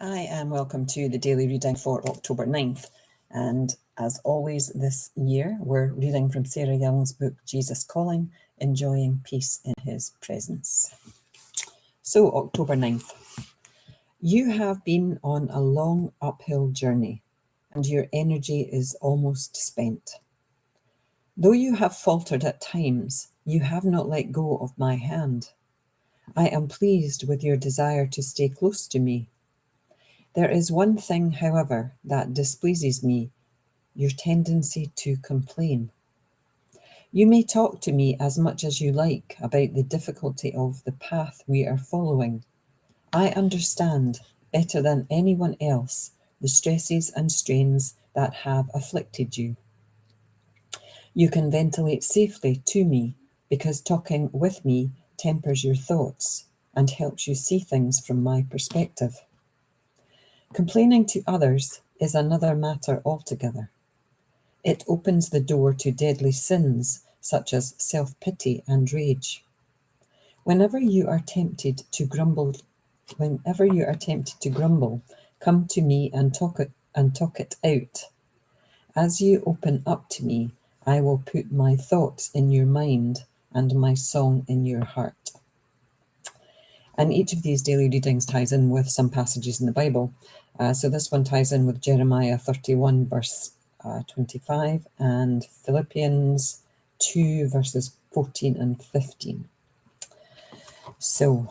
Hi, and welcome to the daily reading for October 9th. And as always this year, we're reading from Sarah Young's book, Jesus Calling, Enjoying Peace in His Presence. So, October 9th. You have been on a long uphill journey, and your energy is almost spent. Though you have faltered at times, you have not let go of my hand. I am pleased with your desire to stay close to me. There is one thing, however, that displeases me, your tendency to complain. You may talk to me as much as you like about the difficulty of the path we are following. I understand better than anyone else the stresses and strains that have afflicted you. You can ventilate safely to me because talking with me tempers your thoughts and helps you see things from my perspective. Complaining to others is another matter altogether. It opens the door to deadly sins such as self-pity and rage. Whenever you are tempted to grumble, come to me and talk it out. As you open up to me, I will put my thoughts in your mind and my song in your heart. And each of these daily readings ties in with some passages in the Bible. So this one ties in with Jeremiah 31, verse 25, and Philippians 2, verses 14 and 15. So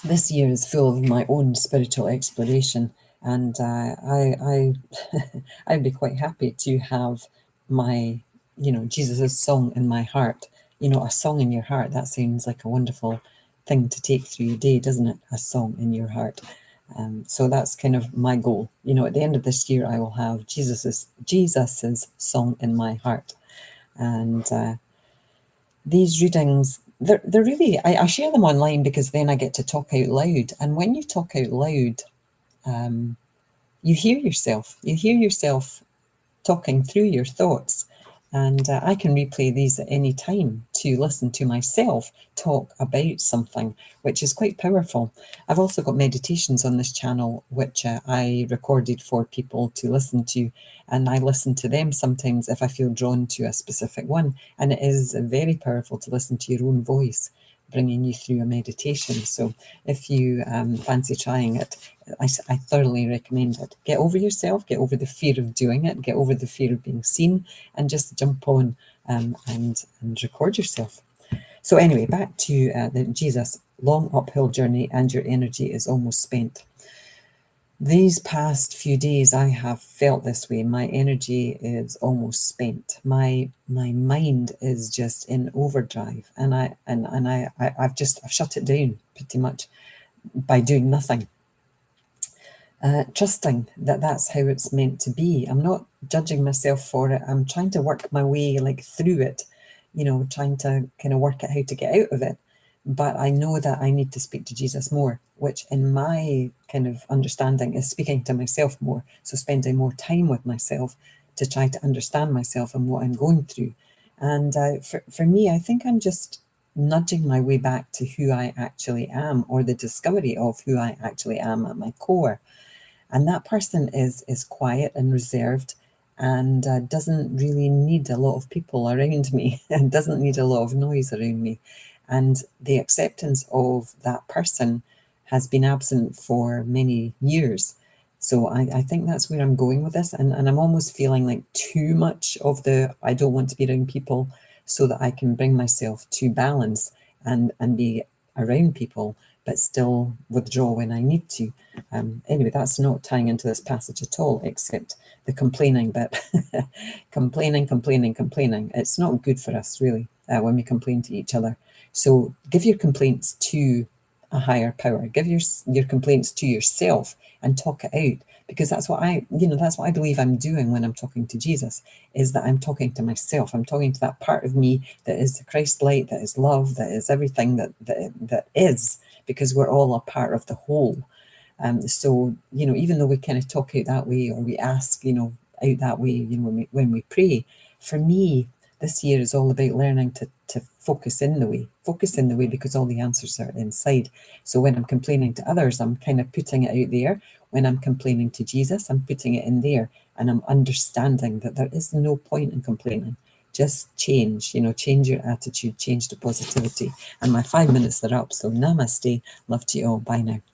this year is full of my own spiritual exploration, and I'd be quite happy to have my, Jesus' song in my heart. A song in your heart, that sounds like a wonderful thing to take through your day, doesn't it? A song in your heart. So that's kind of my goal. At the end of this year, I will have Jesus's song in my heart. And these readings, they're really, I share them online because then I get to talk out loud. And when you talk out loud, you hear yourself. You hear yourself talking through your thoughts. And I can replay these at any time to listen to myself talk about something, which is quite powerful. I've also got meditations on this channel, which I recorded for people to listen to. And I listen to them sometimes if I feel drawn to a specific one. And it is very powerful to listen to your own voice, bringing you through a meditation. So if you fancy trying it, I thoroughly recommend it. Get over yourself, get over the fear of doing it, get over the fear of being seen, and just jump on and record yourself. So anyway, back to the Jesus long uphill journey, and your energy is almost spent. These past few days, I have felt this way. My energy is almost spent. My mind is just in overdrive, and I've shut it down pretty much by doing nothing. Trusting that that's how it's meant to be. I'm not judging myself for it. I'm trying to work my way through it, trying to kind of work out how to get out of it. But I know that I need to speak to Jesus more, which in my kind of understanding is speaking to myself more. So spending more time with myself to try to understand myself and what I'm going through. And for me, I think I'm just nudging my way back to who I actually am, or the discovery of who I actually am at my core. And that person is quiet and reserved, and doesn't really need a lot of people around me, and doesn't need a lot of noise around me. And the acceptance of that person has been absent for many years. So I think that's where I'm going with this. And I'm almost feeling like too much of I don't want to be around people, so that I can bring myself to balance and be around people, but still withdraw when I need to. Anyway, that's not tying into this passage at all, except the complaining bit. complaining. It's not good for us, really, when we complain to each other. So give your complaints to a higher power. Give your complaints to yourself and talk it out, because that's what I believe I'm doing when I'm talking to Jesus, is that I'm talking to myself. I'm talking to that part of me that is the Christ light, that is love, that is everything that is, because we're all a part of the whole. So, even though we kind of talk out that way, or we ask, out that way, when we pray, for me, this year is all about learning to focus in the way, because all the answers are inside. So when I'm complaining to others, I'm kind of putting it out there. When I'm complaining to Jesus, I'm putting it in there, and I'm understanding that there is no point in complaining. Just change, change your attitude, change the positivity. And my 5 minutes are up. So namaste. Love to you all. Bye now.